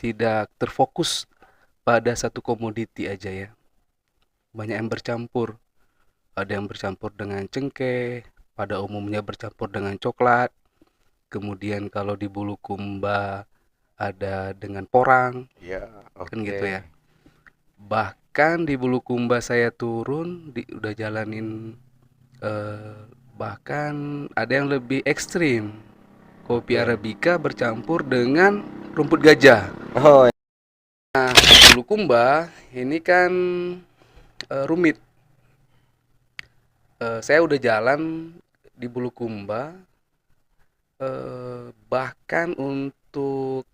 tidak terfokus pada satu komoditi aja ya. Banyak yang bercampur. Ada yang bercampur dengan cengkeh, pada umumnya bercampur dengan coklat. Kemudian kalau di Bulukumba ada dengan porang, Ya, kan oke. gitu ya. Bahkan di Bulukumba saya turun, udah jalanin, eh, bahkan ada yang lebih ekstrim. Kopi Oke. Arabica bercampur dengan rumput gajah. Oh, Nah, di Bulukumba ini kan rumit. Saya udah jalan di Bulukumba, bahkan untuk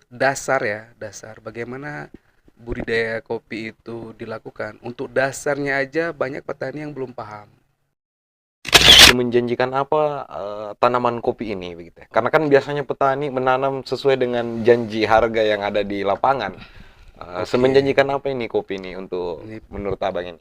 dasar ya, dasar bagaimana budidaya kopi itu dilakukan. Untuk dasarnya aja banyak petani yang belum paham. menjanjikan apa tanaman kopi ini begitu ya? Karena kan biasanya petani menanam sesuai dengan janji harga yang ada di lapangan. Oke, Semenjanjikan apa ini kopi ini untuk ini menurut abang ini?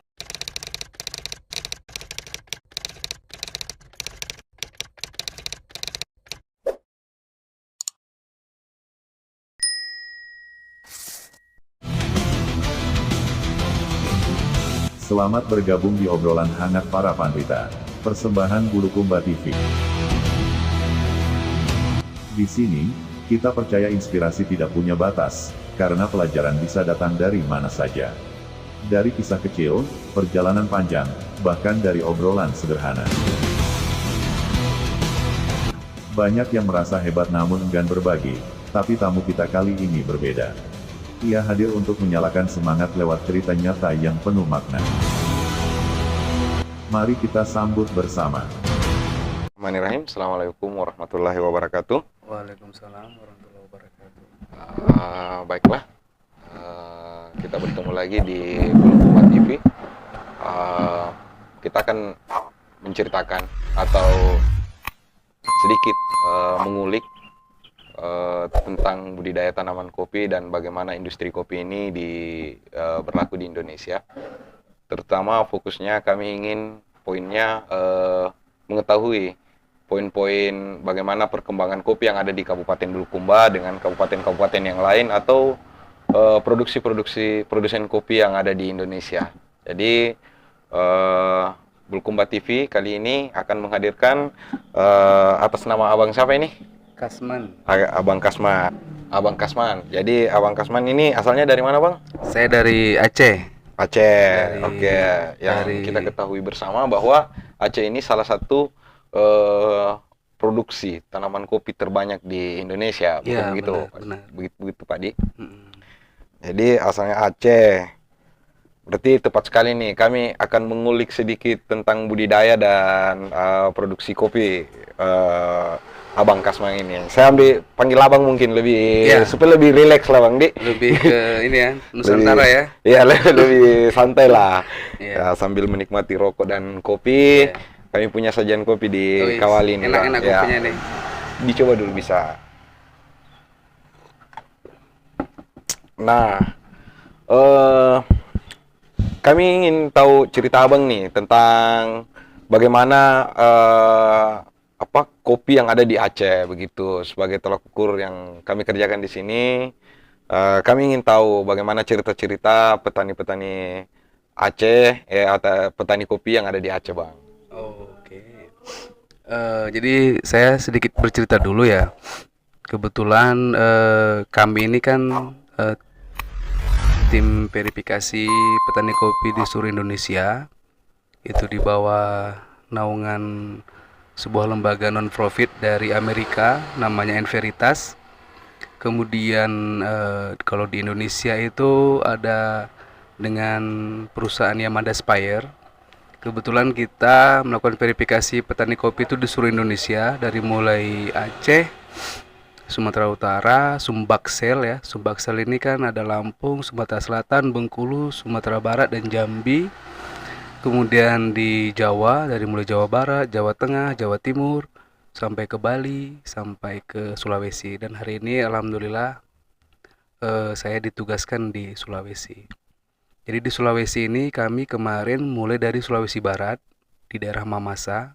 Selamat bergabung di obrolan hangat para pandita. Persembahan Bulukumba TV. Di sini, kita percaya inspirasi tidak punya batas, karena pelajaran bisa datang dari mana saja. Dari kisah kecil, perjalanan panjang, bahkan dari obrolan sederhana. Banyak yang merasa hebat namun enggan berbagi, tapi tamu kita kali ini berbeda. Ia hadir untuk menyalakan semangat lewat cerita nyata yang penuh makna. Mari kita sambut bersama. Bismillahirrahmanirrahim. Assalamualaikum warahmatullahi wabarakatuh. Waalaikumsalam warahmatullahi wabarakatuh. Baiklah, kita bertemu lagi di Bulukumba TV. Kita akan menceritakan atau sedikit mengulik tentang budidaya tanaman kopi dan bagaimana industri kopi ini berlaku di Indonesia. Terutama fokusnya kami ingin poinnya mengetahui poin-poin bagaimana perkembangan kopi yang ada di Kabupaten Bulukumba dengan kabupaten-kabupaten yang lain atau produsen kopi yang ada di Indonesia. Jadi Bulukumba TV kali ini akan menghadirkan atas nama abang siapa ini? Kasman, Abang Kasman. Abang Kasman. Jadi Abang Kasman ini asalnya dari mana, Bang? saya dari Aceh. Aceh. Dari Oke, yang dari kita ketahui bersama bahwa Aceh ini salah satu eh, produksi tanaman kopi terbanyak di Indonesia, bukan Ya, begitu? benar, benar. Begitu, begitu Pak Di. Mm-mm. Jadi asalnya Aceh. Berarti tepat sekali nih, kami akan mengulik sedikit tentang budidaya dan produksi kopi Abang Kasman ini. Saya ambil panggil Abang mungkin lebih Ya, supaya lebih rileks lah Bang Di. lebih ke ini ya, Nusantara Lebih ya. ya lebih santai lah. Iya, Ya, sambil menikmati rokok dan kopi. iya. Kami punya sajian kopi di Wis, kawal ini Bang. enak-enak Ya, kopinya nih. dicoba dulu bisa. Nah, eh kami ingin tahu cerita Abang nih tentang bagaimana apa kopi yang ada di Aceh begitu sebagai tolak ukur yang kami kerjakan di sini. Kami ingin tahu bagaimana cerita-cerita petani-petani Aceh atau petani kopi yang ada di Aceh, Bang. Oke. Jadi saya sedikit bercerita dulu ya. Kebetulan kami ini kan eh, tim verifikasi petani kopi di seluruh Indonesia. Itu di bawah naungan sebuah lembaga non-profit dari Amerika namanya Enveritas. Kemudian kalau di Indonesia itu ada dengan perusahaan Yamada Spire. Kebetulan kita melakukan verifikasi petani kopi itu di seluruh Indonesia dari mulai Aceh, Sumatera Utara, Sumbaksel ya. Sumbaksel ini kan ada Lampung, Sumatera Selatan, Bengkulu, Sumatera Barat dan Jambi. Kemudian di Jawa dari mulai Jawa Barat, Jawa Tengah, Jawa Timur sampai ke Bali, sampai ke Sulawesi dan hari ini alhamdulillah saya ditugaskan di Sulawesi. Jadi di Sulawesi ini kami kemarin mulai dari Sulawesi Barat di daerah Mamasa,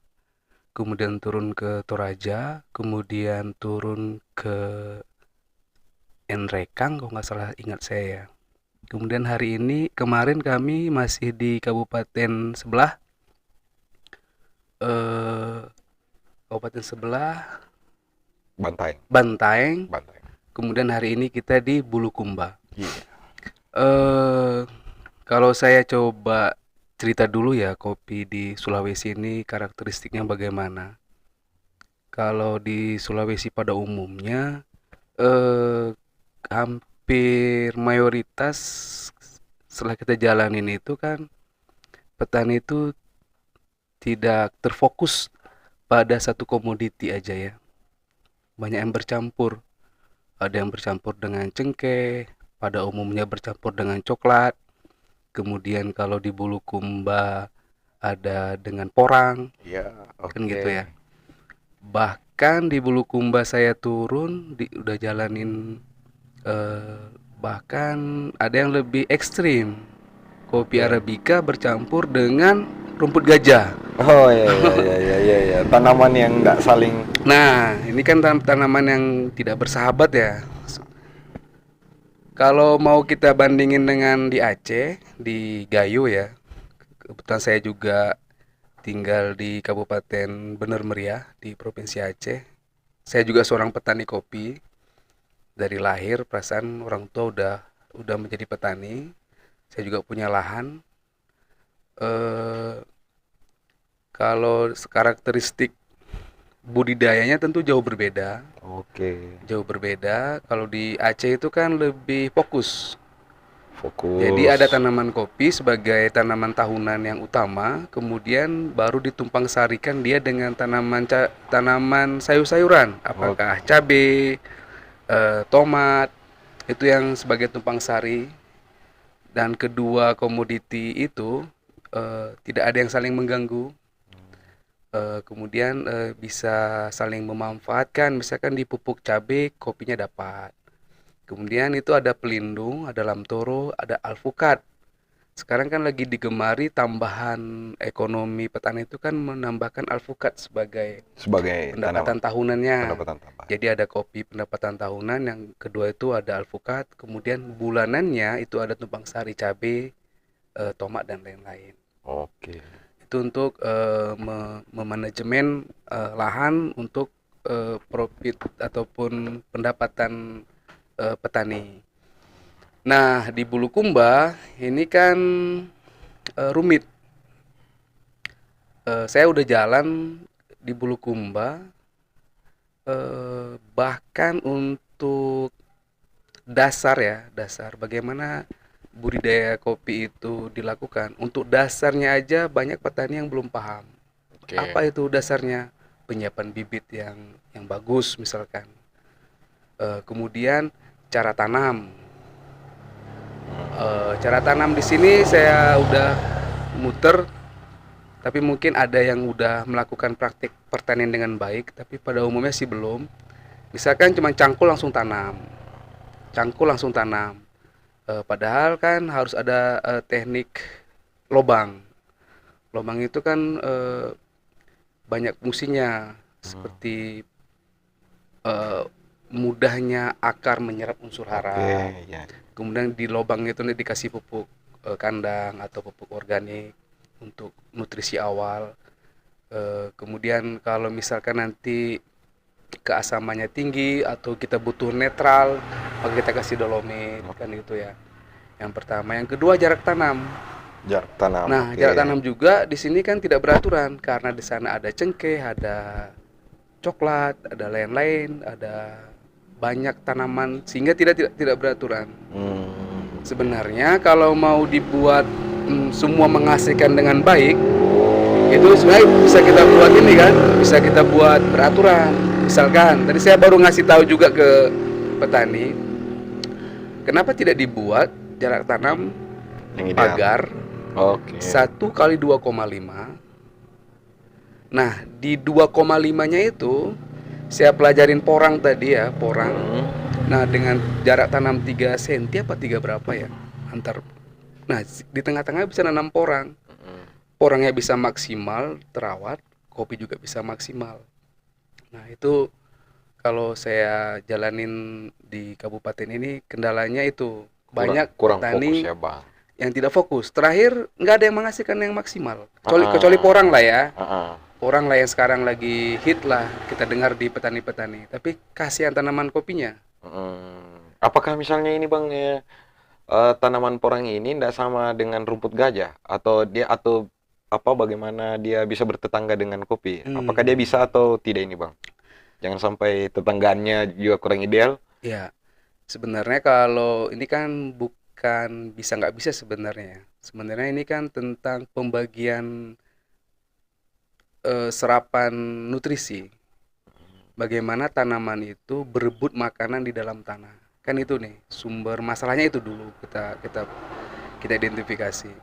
kemudian turun ke Toraja, kemudian turun ke Nrekang kalau nggak salah ingat saya ya. Kemudian kemarin kami masih di kabupaten sebelah, eh, kabupaten sebelah Bantai. Bantaeng. Bantai. Kemudian hari ini kita di Bulukumba. Iya. Eh, Kalau saya coba cerita dulu ya, kopi di Sulawesi ini karakteristiknya bagaimana. Kalau di Sulawesi pada umumnya, eh, hampir mayoritas setelah kita jalanin itu kan, petani itu tidak terfokus pada satu komoditi aja ya. Banyak yang bercampur. Ada yang bercampur dengan cengkeh, pada umumnya bercampur dengan coklat. Kemudian kalau di Bulukumba ada dengan porang, Iya, kan oke. gitu ya. Bahkan di Bulukumba saya turun, udah jalanin, eh, bahkan ada yang lebih ekstrim. Kopi Oke. Arabica bercampur dengan rumput gajah. Oh iya iya iya iya iya, iya. Tanaman yang nggak saling. Nah, ini kan tanaman yang tidak bersahabat ya. Kalau mau kita bandingin dengan di Aceh, di Gayo ya. Kebetulan saya juga tinggal di Kabupaten Bener Meriah di Provinsi Aceh. Saya juga seorang petani kopi. Dari lahir perasaan orang tua udah menjadi petani. Saya juga punya lahan. Eh Kalau karakteristik budidayanya tentu jauh berbeda. Oke. Jauh berbeda. Kalau di Aceh itu kan lebih fokus. Jadi Fokus. ada tanaman kopi sebagai tanaman tahunan yang utama, kemudian baru ditumpang sarikan dia dengan tanaman sayur-sayuran, apakah Oke. cabai, tomat, itu yang sebagai tumpang sari. Dan kedua komoditi itu tidak ada yang saling mengganggu. Kemudian bisa saling memanfaatkan, misalkan di pupuk cabai kopinya dapat. Kemudian itu ada pelindung, ada lamtoro, ada alpukat. Sekarang kan lagi digemari tambahan ekonomi petani itu kan menambahkan alpukat sebagai Sebagai tanaman pendapatan tahunannya. pendapatan tambahan. Jadi ada kopi pendapatan tahunan, yang kedua itu ada alpukat, kemudian bulanannya itu ada tumpang sari cabai, tomat dan lain-lain. Oke. Itu untuk memanajemen lahan untuk profit ataupun pendapatan petani. Nah, di Bulukumba ini kan rumit. Saya udah jalan di Bulukumba, bahkan untuk dasar bagaimana budidaya kopi itu dilakukan. Untuk dasarnya aja banyak petani yang belum paham. Oke. Apa itu dasarnya? Penyiapan bibit yang bagus misalkan. Kemudian cara tanam. Cara tanam di sini saya udah muter, tapi mungkin ada yang udah melakukan praktik pertanian dengan baik, tapi pada umumnya sih belum. Misalkan cuma cangkul langsung tanam, cangkul langsung tanam. Padahal kan harus ada teknik lobang. Lobang itu kan banyak fungsinya, seperti eh, mudahnya akar menyerap unsur Oke, hara. ya. Kemudian di lubang itu dikasih pupuk kandang atau pupuk organik untuk nutrisi awal. Kemudian kalau misalkan nanti keasamannya tinggi atau kita butuh netral, maka kita kasih dolomit kan itu ya. Yang pertama, yang kedua jarak tanam. Jarak tanam. Nah, Oke. jarak tanam juga di sini kan tidak beraturan karena di sana ada cengkeh, ada coklat, ada lain-lain, ada banyak tanaman sehingga tidak beraturan. Sebenarnya kalau mau dibuat semua menghasilkan dengan baik, itu sebenarnya bisa kita buat ini kan, bisa kita buat beraturan. Misalkan tadi saya baru ngasih tahu juga ke petani, kenapa tidak dibuat jarak tanam Yang ideal. pagar Oke. 1 kali 2,5. Nah, di 2,5-nya itu saya pelajarin porang tadi ya, porang. Nah, dengan jarak tanam 3 cm apa 3 berapa ya? Antar. Nah, di tengah-tengah bisa nanam porang. Porangnya bisa maksimal terawat, kopi juga bisa maksimal. Nah, itu kalau saya jalanin di kabupaten ini kendalanya itu banyak Kurang fokus petani ya, Bang. yang tidak fokus. Terakhir nggak ada yang menghasilkan yang maksimal. Kecuali, Ah, kecuali porang lah ya. ah. Porang lah yang sekarang lagi hit lah kita dengar di petani-petani. Tapi kasihan tanaman kopinya. Apakah misalnya ini Bang ya, tanaman porang ini tidak sama dengan rumput gajah atau apa bagaimana dia bisa bertetangga dengan kopi? Apakah dia bisa atau tidak ini Bang? Jangan sampai tetanggaannya juga kurang ideal. Ya, sebenarnya kalau ini kan bukan bisa nggak bisa sebenarnya. Sebenarnya ini kan tentang pembagian serapan nutrisi. Bagaimana tanaman itu berebut makanan di dalam tanah. Kan itu nih sumber masalahnya itu dulu kita kita kita identifikasi.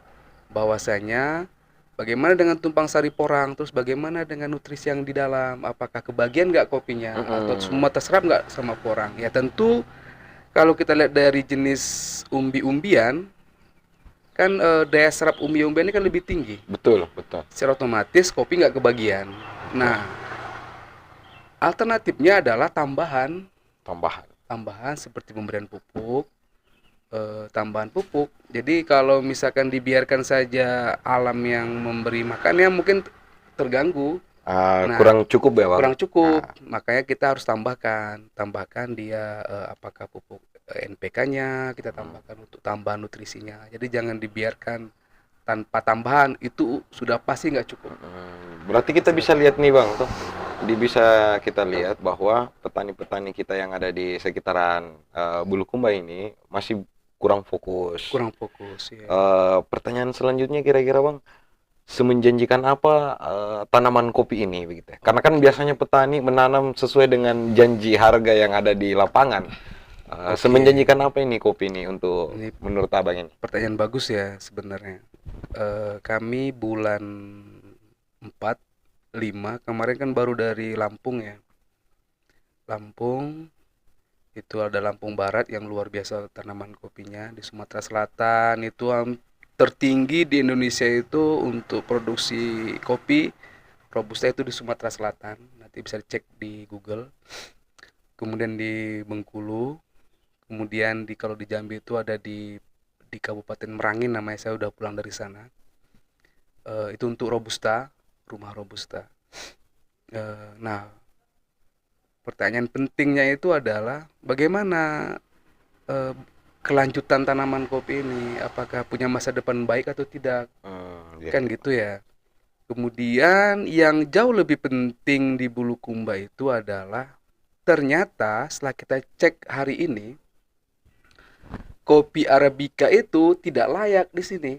Bahwasanya bagaimana dengan tumpang sari porang, terus bagaimana dengan nutrisi yang di dalam, apakah kebagian nggak kopinya atau semua terserap nggak sama porang? Ya tentu kalau kita lihat dari jenis umbi-umbian, kan daya serap umbi-umbian ini kan lebih tinggi. Betul, betul. Secara otomatis kopi nggak kebagian. Nah, alternatifnya adalah tambahan Tambahan. seperti pemberian pupuk, tambahan pupuk. Jadi kalau misalkan dibiarkan saja alam yang memberi makan ya mungkin terganggu. Nah, Kurang cukup ya Bang? kurang cukup. Makanya kita harus tambahkan dia apakah pupuk NPK-nya kita tambahkan untuk tambahan nutrisinya. Jadi jangan dibiarkan tanpa tambahan, itu sudah pasti nggak cukup. Berarti kita bisa lihat nih Bang, tuh. Bisa kita lihat bahwa petani-petani kita yang ada di sekitaran Bulukumba ini masih kurang fokus. Kurang fokus ya. Pertanyaan selanjutnya kira-kira Bang, semenjanjikan apa tanaman kopi ini begitu ya? Karena kan biasanya petani menanam sesuai dengan janji harga yang ada di lapangan. Semenjanjikan apa ini kopi ini untuk Ini menurut Abang ini? pertanyaan bagus ya sebenarnya. Kami bulan 4, 5 kemarin kan baru dari Lampung ya. Lampung itu ada Lampung Barat yang luar biasa tanaman kopinya. Di Sumatera Selatan itu tertinggi di Indonesia itu untuk produksi kopi Robusta itu di Sumatera Selatan. Nanti bisa dicek di Google. Kemudian di Bengkulu, kemudian kalau di Jambi itu ada di Kabupaten Merangin namanya, saya udah pulang dari sana. Itu untuk Robusta, rumah Robusta. Nah, pertanyaan pentingnya itu adalah bagaimana kelanjutan tanaman kopi ini, apakah punya masa depan baik atau tidak, kan gitu ya. Kemudian yang jauh lebih penting di Bulukumba itu adalah ternyata setelah kita cek hari ini, kopi Arabica itu tidak layak di sini.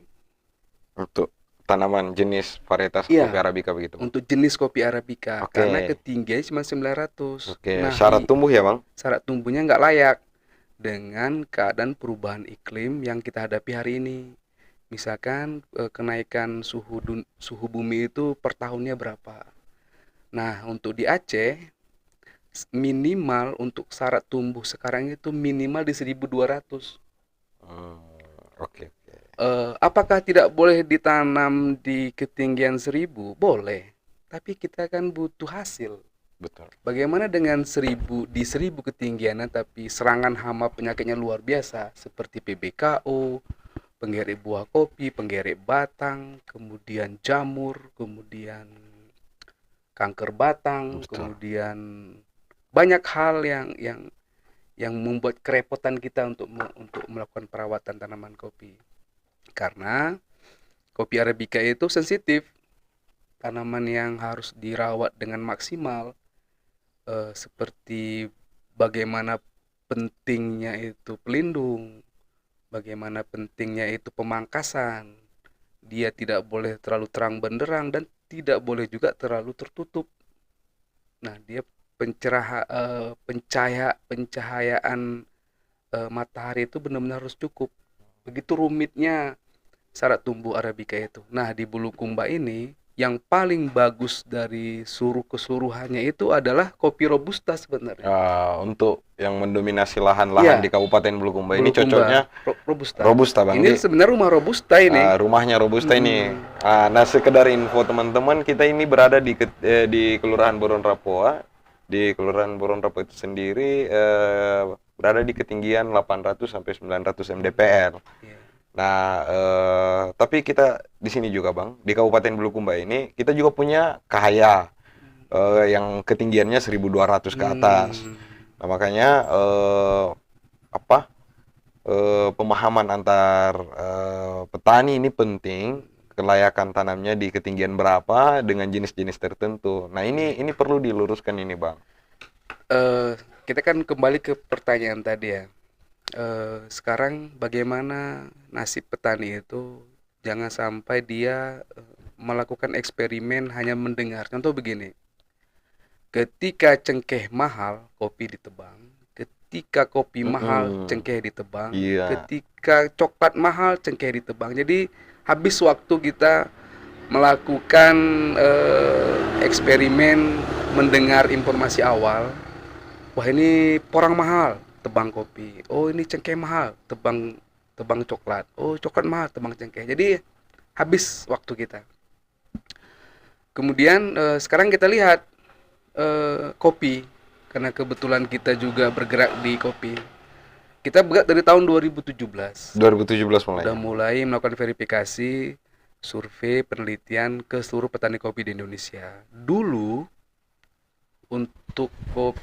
Untuk tanaman jenis varietas Iya, kopi Arabica begitu. untuk jenis kopi Arabica Oke. karena ketinggiannya cuma 900. Oke, Nah, syarat tumbuh ya Bang? syarat tumbuhnya nggak layak dengan keadaan perubahan iklim yang kita hadapi hari ini. Misalkan kenaikan suhu bumi itu per tahunnya berapa. Nah, untuk di Aceh minimal untuk syarat tumbuh sekarang itu minimal di 1200. Oke. Apakah tidak boleh ditanam di ketinggian 1000? Boleh. Tapi kita kan butuh hasil. Betul. Bagaimana dengan 1000 ketinggian tapi serangan hama penyakitnya luar biasa seperti PBKO, penggerek buah kopi, penggerek batang, kemudian jamur, kemudian kanker batang, Betul. kemudian banyak hal yang membuat kerepotan kita untuk melakukan perawatan tanaman kopi. Karena kopi Arabica itu sensitif, tanaman yang harus dirawat dengan maksimal, seperti bagaimana pentingnya itu pelindung, bagaimana pentingnya itu pemangkasan. Dia tidak boleh terlalu terang benderang dan tidak boleh juga terlalu tertutup. Nah, dia pencahayaan matahari itu benar-benar harus cukup. Begitu rumitnya syarat tumbuh Arabica itu. Nah, di Bulukumba ini yang paling bagus dari keseluruhannya itu adalah kopi Robusta sebenarnya. Untuk yang mendominasi lahan-lahan Iya, di Kabupaten Bulukumba ini Bulukumba, cocoknya Robusta. Robusta Bang. Ini sebenarnya rumah Robusta ini. Rumahnya Robusta ini. Nah, sekedar info teman-teman, kita ini berada di Kelurahan Boron Rapoa, di Kelurahan Boronrapo itu sendiri berada di ketinggian 800 sampai 900 mdpl. Iya. Nah, tapi kita di sini juga Bang, di Kabupaten Bulukumba ini kita juga punya Kahaya yang ketinggiannya 1.200 ke atas. Hmm. Nah, makanya pemahaman antar petani ini penting, kelayakan tanamnya di ketinggian berapa dengan jenis-jenis tertentu. Nah, ini perlu diluruskan ini, Bang. Kita kan kembali ke pertanyaan tadi ya. Sekarang bagaimana nasib petani itu, jangan sampai dia melakukan eksperimen hanya mendengar. Contoh begini, ketika cengkeh mahal, kopi ditebang. Ketika kopi mahal, cengkeh ditebang. Iya. Ketika coklat mahal, cengkeh ditebang. Jadi habis waktu kita melakukan eksperimen mendengar informasi awal. Wah, ini porang mahal, tebang kopi. Oh, ini cengkeh mahal, tebang coklat. Oh, coklat mahal, tebang cengkeh. Jadi habis waktu kita. Kemudian sekarang kita lihat kopi, karena kebetulan kita juga bergerak di kopi. Kita bergerak dari tahun 2017. 2017 mulai. Udah mulai melakukan verifikasi, survei, penelitian ke seluruh petani kopi di Indonesia. Dulu untuk kopi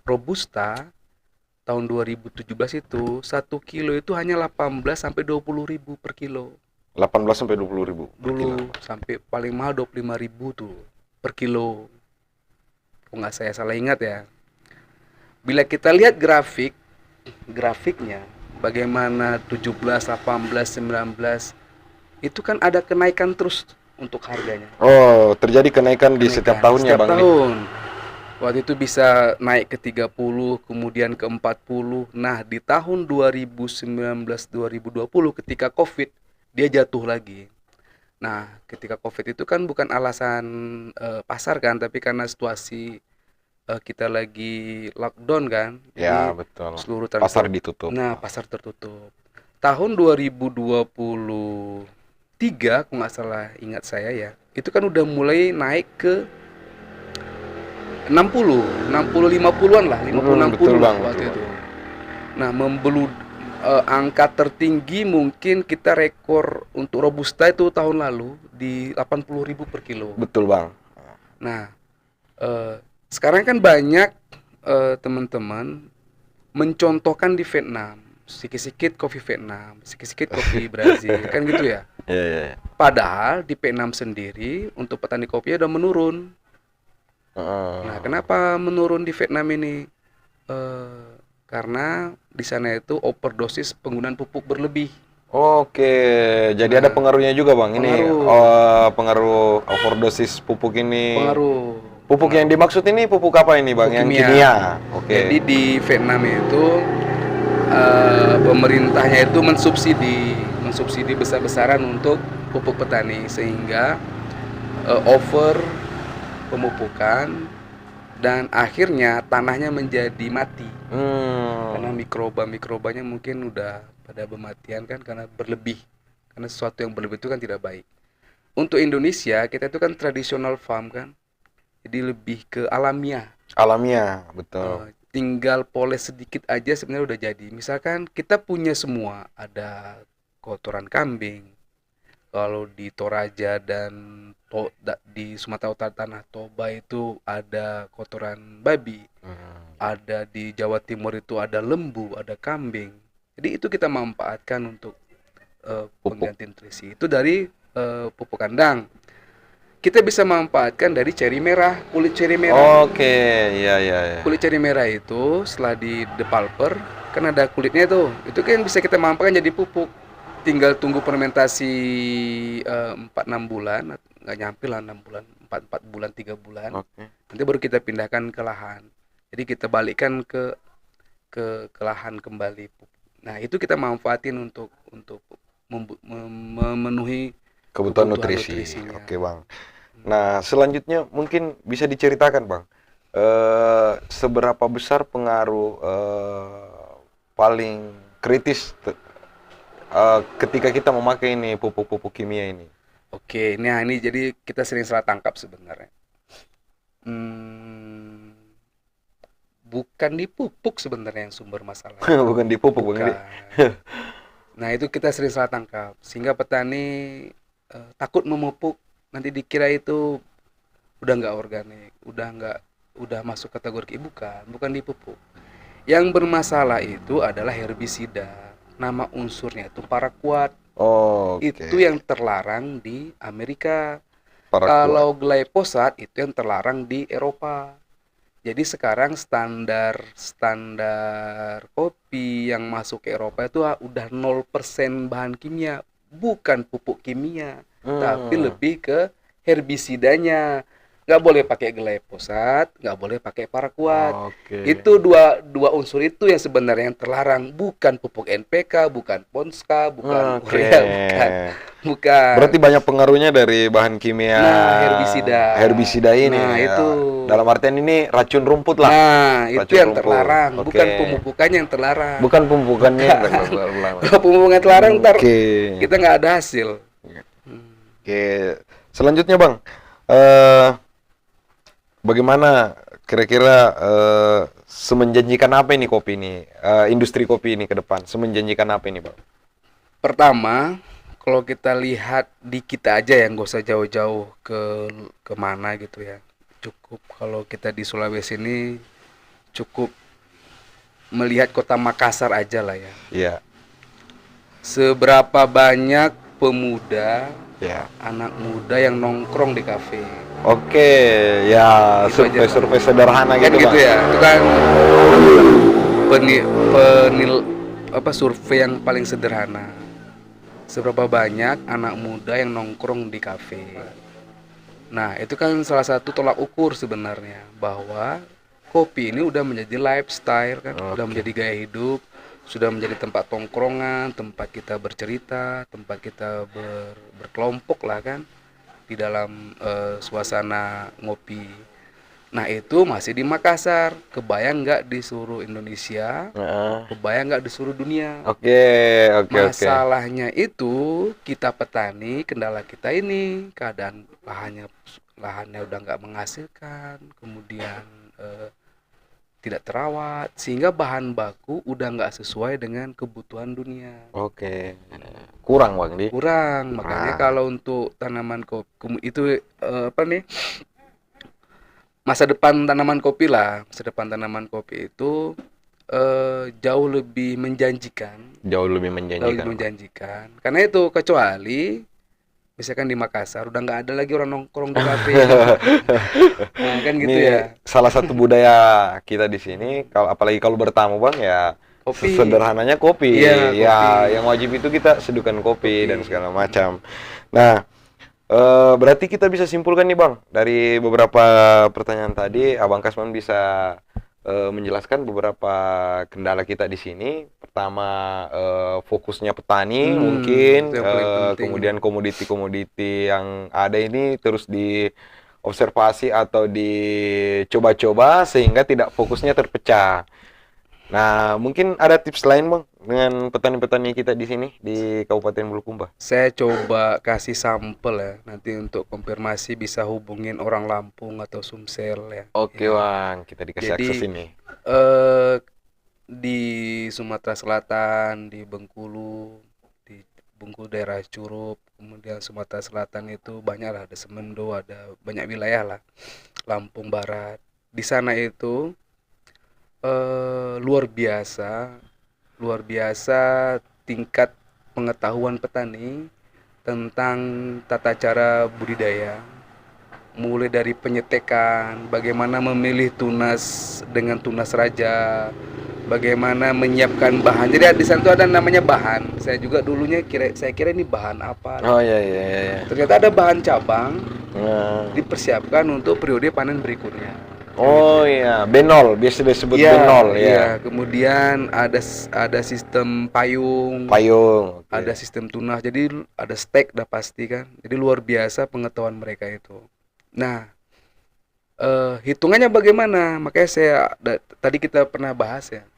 Robusta tahun 2017 itu 1 kilo itu hanya 18 sampai 20.000 per kilo. 18 sampai 20.000 per kilo. Dulu sampai paling mahal 25.000 tuh per kilo. Kalau nggak saya salah ingat ya. Bila kita lihat grafiknya bagaimana 17, 18, 19 itu kan ada kenaikan terus untuk harganya. Oh, terjadi kenaikan di setiap tahunnya, Setiap Bang. tahun. Waktu itu bisa naik ke 30, kemudian ke 40. Nah, di tahun 2019-2020 ketika Covid, dia jatuh lagi. Nah, ketika Covid itu kan bukan alasan pasar kan, tapi karena situasi kita lagi lockdown kan. Ya, Jadi betul. seluruh Pasar transport. ditutup. Nah, pasar tertutup. Tahun 2023, kalau nggak salah ingat saya ya, itu kan udah mulai naik ke 60, 50-an lah, 50-60 betul, lah Bang, waktu betul. itu. Nah, angka tertinggi mungkin kita rekor untuk Robusta itu tahun lalu di 80.000 per kilo. Betul, Bang. Nah, sekarang kan banyak teman-teman mencontohkan di Vietnam, sikit-sikit kopi Vietnam, sikit-sikit kopi Brazil, kan gitu ya. Iya. Padahal di Vietnam sendiri untuk petani kopi udah menurun. Nah, kenapa menurun di Vietnam ini? Karena di sana itu overdosis penggunaan pupuk berlebih. Oke, jadi ada pengaruhnya juga, Bang. Ini Pengaruh. pengaruh overdosis pupuk ini. Pengaruh. Pupuk yang dimaksud ini pupuk apa ini, Bang? Pupuk Yang kimia. kimia. Oke. Jadi di Vietnam itu pemerintahnya itu mensubsidi besar-besaran untuk pupuk petani sehingga over pemupukan dan akhirnya tanahnya menjadi mati. Karena mikroba-mikrobanya mungkin udah pada pematian kan karena berlebih. Karena sesuatu yang berlebih itu kan tidak baik. Untuk Indonesia, kita itu kan traditional farm kan. Jadi lebih ke alamiah. Alamiah, betul. Tinggal poles sedikit aja sebenarnya udah jadi. Misalkan kita punya semua, ada kotoran kambing. Kalau di Toraja dan di Sumatera Utara Tanah Toba itu ada kotoran babi. Ada di Jawa Timur itu ada lembu, ada kambing. Jadi itu kita manfaatkan untuk pengganti nutrisi. Itu dari pupuk kandang. Kita bisa manfaatkan dari ceri merah, kulit ceri merah. Oke, iya. Kulit ceri merah itu setelah di depulper, kan ada kulitnya itu. Itu kan bisa kita manfaatkan jadi pupuk. Tinggal tunggu fermentasi 4-6 bulan, nggak nyampe lah 6 bulan, 4 bulan, 3 bulan. Oke. Nanti baru kita pindahkan ke lahan. Jadi kita balikkan ke lahan kembali. Nah, itu kita manfaatin untuk memenuhi Kebutuhan nutrisi. nutrisinya. Oke, Bang. Nah, selanjutnya mungkin bisa diceritakan, Bang, seberapa besar pengaruh paling kritis ketika kita memakai ini pupuk-pupuk kimia ini. Oke, nah ini jadi kita sering salah tangkap sebenarnya. Hmm, bukan di pupuk sebenarnya yang sumber masalah. Bukan di pupuk Bang Edi. Bukan. Nah, itu kita sering salah tangkap sehingga petani takut memupuk, nanti dikira itu udah nggak organik, udah masuk kategori bukan di pupuk. Yang bermasalah itu adalah herbisida. Nama unsurnya itu paraquat. Itu Oke, yang terlarang di Amerika. paraquat. Kalau glyphosat itu yang terlarang di Eropa. Jadi sekarang standar standar kopi yang masuk ke Eropa itu udah 0% bahan kimia, bukan pupuk kimia, tapi Hmm, lebih ke herbisidanya. Nggak boleh pakai glyphosat, nggak boleh pakai paraquat. oke. Itu dua dua unsur itu yang sebenarnya yang terlarang, bukan pupuk NPK, bukan Ponska, bukan Oke. urea, bukan, bukan. Berarti banyak pengaruhnya dari bahan kimia Nah, herbisida. herbisida ini Nah, itu. ya. Dalam artian ini racun rumput lah. Nah, itu Racun yang rumput. terlarang, bukan Oke. pemupukannya yang terlarang. Bukan pemupukannya yang Bukan. terlarang. Kalau pemupukan terlarang, ntar Oke. kita nggak ada hasil. Hmm. Oke. Selanjutnya, Bang. Eh Bagaimana kira-kira semenjanjikan apa ini kopi ini? Industri kopi ini ke depan semenjanjikan apa ini, Bang? Pertama, kalau kita lihat di kita aja ya, nggak usah jauh-jauh ke mana gitu ya. Cukup kalau kita di Sulawesi ini cukup melihat kota Makassar aja lah ya. Iya, Seberapa banyak pemuda, iya. anak muda yang nongkrong di kafe. Oke, ya Itu aja, Bang. survei-survei sederhana Kan gitu, gitu Bang. ya. Itu kan penil apa survei yang paling sederhana. Seberapa banyak anak muda yang nongkrong di kafe. Nah, itu kan salah satu tolak ukur sebenarnya bahwa kopi ini udah menjadi lifestyle kan, udah Oke. menjadi gaya hidup, sudah menjadi tempat tongkrongan, tempat kita bercerita, tempat kita berkelompok lah kan di dalam suasana ngopi. Nah, itu masih di Makassar. Kebayang nggak di seluruh Indonesia? Heeh. Kebayang nggak di seluruh dunia? Oke, oke, oke. Masalahnya itu kita petani, kendala kita ini keadaan lahannya udah nggak menghasilkan, kemudian tidak terawat, sehingga bahan baku udah nggak sesuai dengan kebutuhan dunia. Oke. Kurang, Bang, di. Kurang, makanya Kurang. kalau untuk tanaman kopi itu apa nih? Masa depan tanaman kopi lah, masa depan tanaman kopi itu jauh lebih menjanjikan. Jauh lebih Jauh menjanjikan, lebih Bang. menjanjikan. Karena itu kecuali misalkan di Makassar udah nggak ada lagi orang nongkrong di kafe. Nah, kan gitu Ini ya. salah satu budaya kita di sini, kalau apalagi kalau bertamu, Bang, ya Kopi. sederhananya kopi. Iya, Ya, kopi. yang wajib itu kita seduhkan kopi Kopi. dan segala macam. Nah, berarti kita bisa simpulkan nih, Bang, dari beberapa pertanyaan tadi, Abang Kasman bisa menjelaskan beberapa kendala kita di sini. Pertama, fokusnya petani mungkin, Itu yang paling penting. kemudian komoditi-komoditi yang ada ini terus diobservasi atau dicoba-coba sehingga tidak fokusnya terpecah. Nah, mungkin ada tips lain, Bang, dengan petani-petani kita di sini di Kabupaten Bulukumba. Saya coba kasih sampel ya. Nanti untuk konfirmasi bisa hubungin orang Lampung atau Sumsel ya. Oke, Ya. Bang, kita dikasih Jadi, akses ini. eh di Sumatera Selatan, di Bengkulu daerah Curup, kemudian Sumatera Selatan itu banyak lah, ada Semendo, ada banyak wilayah lah, Lampung Barat. Di sana itu luar biasa tingkat pengetahuan petani tentang tata cara budidaya, mulai dari penyetekan, bagaimana memilih tunas dengan tunas raja, bagaimana menyiapkan bahan. Jadi di sana tuh ada namanya bahan. Saya juga dulunya saya kira ini bahan apa. Oh, iya, iya, iya. Ternyata ada bahan cabang Nah. dipersiapkan untuk periode panen berikutnya. Oh iya, benol, biasa disebut Iya, benol iya. ya. Kemudian ada sistem payung, Payung. Oke. ada sistem tunas. Jadi ada stek dah pasti kan. Jadi luar biasa pengetahuan mereka itu. Nah, hitungannya bagaimana? Makanya tadi kita pernah bahas ya.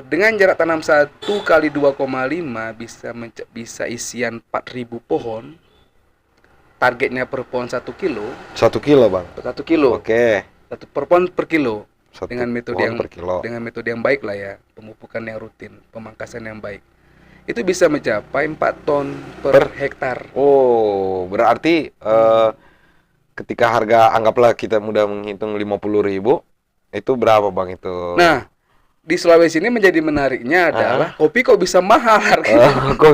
Dengan jarak tanam 1 kali 2,5 bisa isian 4.000 pohon. targetnya per pohon 1 kilo, 1 kilo, Bang. 1 kilo, Oke. satu per pohon per kilo, Satu dengan metode pohon yang per kilo. baik lah ya, pemupukan yang rutin, pemangkasan yang baik. Itu bisa mencapai 4 ton per hektar. Oh, berarti ketika harga anggaplah kita mudah menghitung 50.000, itu berapa, Bang, itu? Nah, di Sulawesi ini menjadi menariknya adalah kopi kok bisa mahal harganya. Kok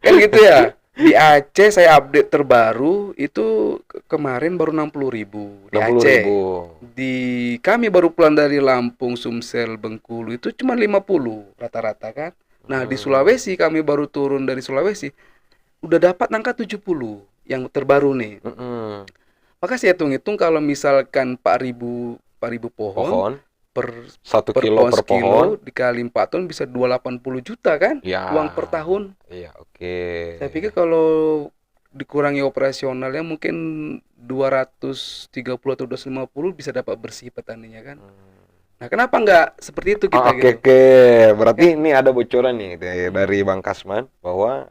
Kan gitu ya. Di Aceh saya update terbaru itu kemarin baru 60.000 di Aceh. 60.000. Di kami baru pulang dari Lampung, Sumsel, Bengkulu itu cuma 50 rata-rata kan. Nah, di Sulawesi kami baru turun dari Sulawesi udah dapat angka 70 yang terbaru nih. Maka saya hitung-hitung kalau misalkan 4.000 pohon Pohon per 1 per kilo pohon per sekilo pohon. dikali 4 ton bisa 280 juta kan Ya. uang per tahun. Iya, oke. Saya pikir kalau dikurangi operasionalnya mungkin 230 atau 250 bisa dapat bersih petaninya kan. Nah, kenapa nggak seperti itu kita Oke, gitu? oke. Berarti ini ada bocoran nih dari Bang Kasman bahwa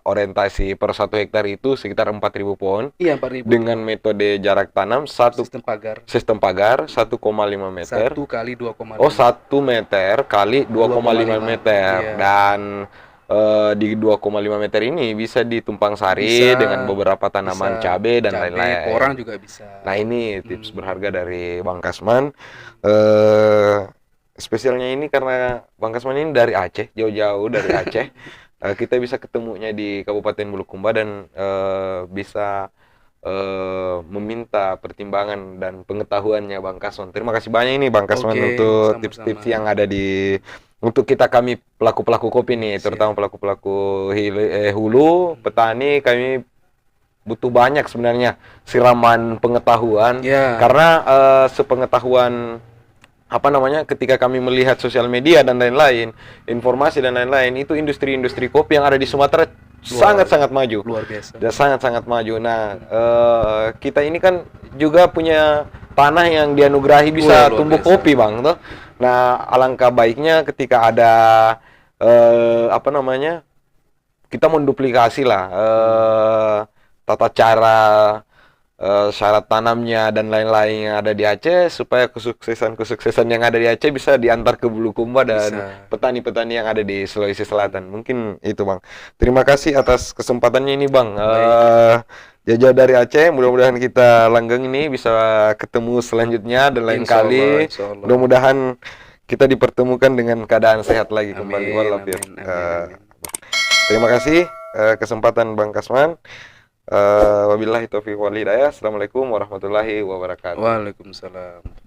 orientasi per 1 hektar itu sekitar 4.000 pohon Iya, 4.000 dengan metode jarak tanam sistem pagar. sistem pagar 1,5 meter. 1 kali 2,5. Oh, 1 meter kali 2,5 meter. Iya. Dan di 2,5 meter ini bisa ditumpang sari Bisa, dengan beberapa tanaman bisa cabai dan cabai, lain-lain. porang juga bisa. Nah, ini tips berharga dari Bang Kasman. Spesialnya ini karena Bang Kasman ini dari Aceh, jauh-jauh dari Aceh. Kita bisa ketemunya di Kabupaten Bulukumba dan bisa meminta pertimbangan dan pengetahuannya Bang Kasman. Terima kasih banyak ini Bang Kasman Oke, untuk sama-sama. tips-tips yang ada untuk kami pelaku-pelaku kopi nih, Siap. terutama pelaku-pelaku hulu, petani. Kami butuh banyak sebenarnya siraman pengetahuan. Ya. Karena sepengetahuan ketika kami melihat sosial media dan lain-lain, informasi dan lain-lain, itu industri-industri kopi yang ada di Sumatera sangat-sangat maju. Luar biasa. Dan sangat-sangat maju. Nah, kita ini kan juga punya tanah yang dianugerahi bisa Luar tumbuh biasa. kopi, Bang, tuh. Nah, alangkah baiknya ketika ada kita menduplikasi lah tata cara syarat tanamnya dan lain-lain yang ada di Aceh supaya kesuksesan yang ada di Aceh bisa diantar ke Bulukumba dan Bisa. petani-petani yang ada di Sulawesi Selatan. Mungkin itu, Bang. Terima kasih atas kesempatannya ini, Bang. Jauh-jauh dari Aceh, mudah-mudahan kita langgeng ini bisa ketemu selanjutnya dan lain Insya Allah, kali. insya Allah. Mudah-mudahan kita dipertemukan dengan keadaan sehat lagi kembali. Amin, Walafiat. amin, amin. Terima kasih kesempatan Bang Kasman. Wabillahi taufiq wal hidayah. Assalamualaikum warahmatullahi wabarakatuh. Waalaikumsalam.